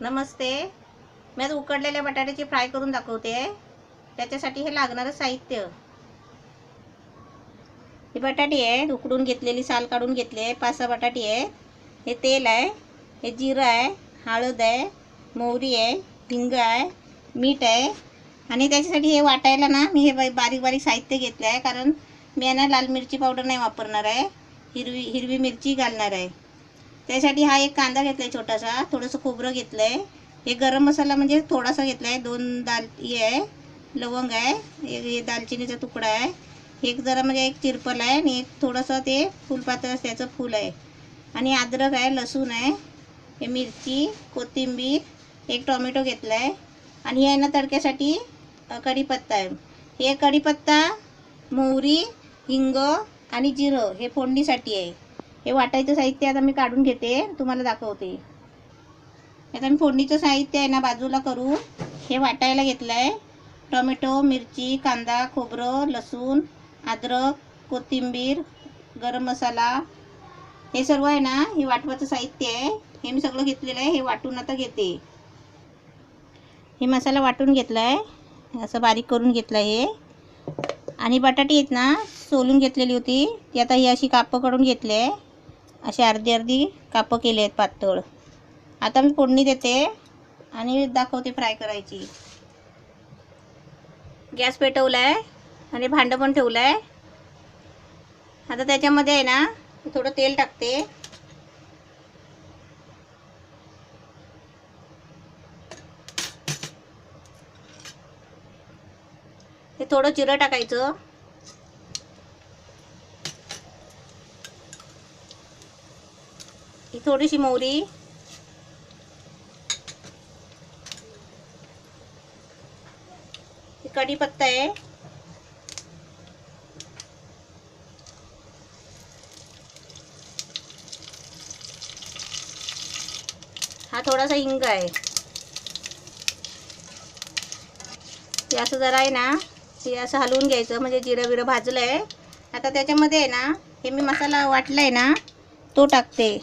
नमस्ते. मी आज उकडलेल्या बटाट्याची फ्राय करून दाखवते. त्याच्यासाठी हे लागणारं साहित्य, ही बटाटी आहे उकडून घेतलेली, साल काढून घेतली आहे. 5-6 बटाटी आहे. हे तेल आहे, हे जिरं आहे, हळद आहे, मोहरी आहे, हिंग आहे, मीठ आहे. आणि त्याच्यासाठी हे वाटायला ना मी हे बारीक बारीक साहित्य घेतलं आहे, कारण मी यांना लाल मिरची पावडर नाही वापरणार आहे, हिरवी मिरची घालणार आहे. त्यासाठी हा एक कांदा घेतला आहे छोटासा, थोडंसं खोबरं घेतलं आहे. हे गरम मसाला म्हणजे थोडासा घेतला आहे. 2 हे आहे, लवंग आहे, एक दालचिनीचा तुकडा आहे, एक जरा म्हणजे एक चिरपल आहे, आणि एक थोडंसं ते फुलपात्र त्याचं फूल आहे, आणि अद्रक आहे, लसूण आहे, हे मिरची, कोथिंबीर, एक टोमॅटो घेतला आहे. आणि हे ना तडक्यासाठी कढीपत्ता आहे. हे कढीपत्ता, मोहरी, हिंग आणि जिरं हे फोडणीसाठी आहे. हे वाटायचं साहित्य आता मी काढून घेते, तुम्हाला दाखवते. आता मी फोडणीचं साहित्य आहे ना बाजूला करून हे वाटायला घेतलं आहे. टोमॅटो, मिरची, कांदा, खोबरं, लसूण, अद्रक, कोथिंबीर, गरम मसाला, हे सर्व आहे ना हे वाटवाचं साहित्य आहे. हे मी सगळं घेतलेलं आहे. हे वाटून आता घेते. हे मसाला वाटून घेतला आहे, असं बारीक करून घेतलं आहे. आणि बटाटी आहेत ना सोलून घेतलेली होती, ती आता ही अशी कापं करून घेतली आहे. अशी अर्धी अर्धी कापं केली आहेत पातळ. आता मी फोडणी देते आणि दाखवते फ्राय करायची. गॅस पेटवला आहे आणि भांडं पण ठेवलं आहे. आता त्याच्यामध्ये आहे ना थोडं तेल टाकते. हे थोडं जिरं टाकायचं, ही थोडीशी मोहरी, ही कढीपत्ता आहे, हा थोडासा हिंग आहे. हे असं जरा आहे ना हे असं हलवून घ्यायचं, म्हणजे जिरं बिरं भाजलं आहे. आता त्याच्यामध्ये आहे ना हे मी मसाला वाटला आहे ना तो टाकते.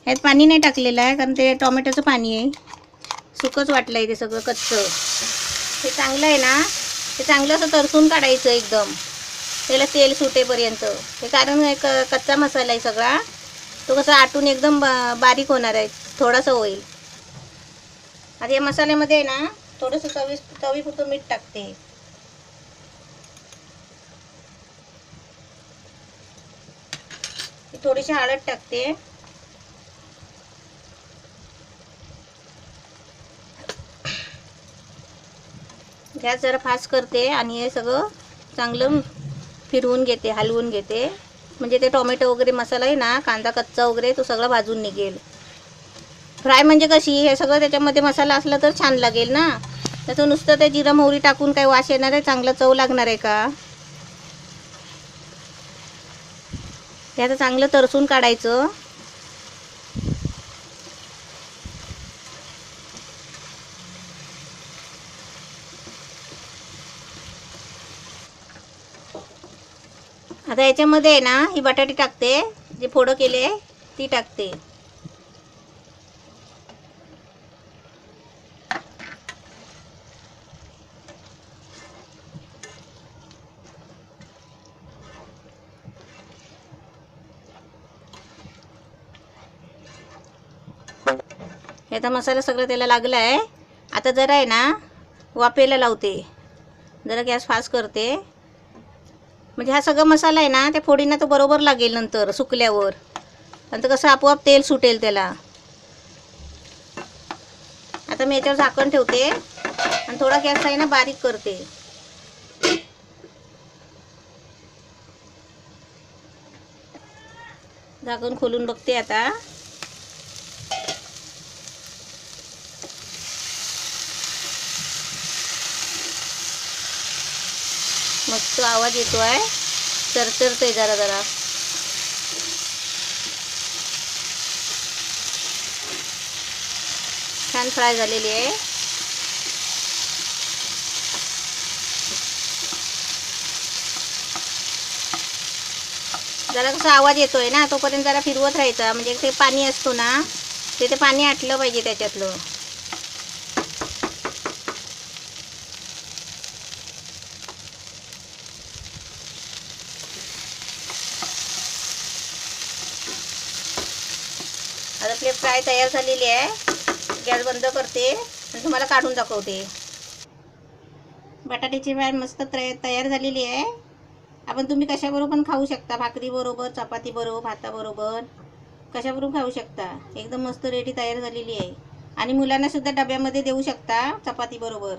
ह्यात पाणी नाही टाकलेलं आहे, कारण ते टोमॅटोचं पाणी आहे, सुकंच वाटलं आहे ते सगळं कच्चं. हे चांगलं आहे ना, ते चांगलं असं तरसून काढायचं एकदम, त्याला तेल सुटेपर्यंत. हे कारण एक कच्चा मसाला आहे सगळा, तो कसा आटून एकदम बारीक होणार आहे, थोडासा होईल. आता या मसाल्यामध्ये ना थोडंसं चवीपुरतं मीठ टाकते. थोडीशी हळद टाकते. गॅस जरा फास्ट करते आणि हे सगळं चांगलं फिरवून घेते, हलवून घेते, म्हणजे ते टोमॅटो वगैरे मसाला आहे ना, कांदा कच्चा वगैरे तो सगळा भाजून निघेल. फ्राय म्हणजे कशी हे सगळं त्याच्यामध्ये मसाला असला तर छान लागेल ना. त्याचं नुसतं ते जिरं मोहरी टाकून काय वास येणार आहे, चांगला चव लागणार आहे का? हे आता चांगलं तरसून काढायचं. आता याच्यामध्ये आहे ना ही बटाटी टाकते, जे फोडं केले ती टाकते. हे आता मसाला सगळं त्याला लागला आहे. आता जरा आहे ना वाफेला लावते, जरा गॅस फास्ट करते, म्हणजे हा सगळा मसाला आहे ना त्या फोडींना तो बरोबर लागेल नंतर सुकल्यावर, आणि कसं आपोआप तेल सुटेल त्याला. आता मी याच्यावर झाकण ठेवते आणि थोडा गॅस आहे ना बारीक करते. झाकण खोलून बघते आता. मस्त आवाज येतो आहे, चरचरतंय जरा जरा. छान फ्राय झालेली आहे. जरा कसा आवाज येतोय ना तोपर्यंत जरा फिरवत राहायचा, म्हणजे ते पाणी असतो ना ते पाणी आटलं पाहिजे त्याच्यातलं. आता आपली फ्राय तयार झालेली आहे. गॅस बंद करते आणि तुम्हाला काढून दाखवते. बटाट्याची फ्राय मस्त तयार झालेली आहे. आपण तुम्ही कशाबरोबर पण खाऊ शकता. भाकरी बरोबर, चपाती बरोबर, भाताबरोबर कशाबरोबर खाऊ शकता. एकदम मस्त रेडी तयार झालेली आहे. आणि मुलांना सुद्धा डब्यामध्ये देऊ शकता चपाती बरोबर.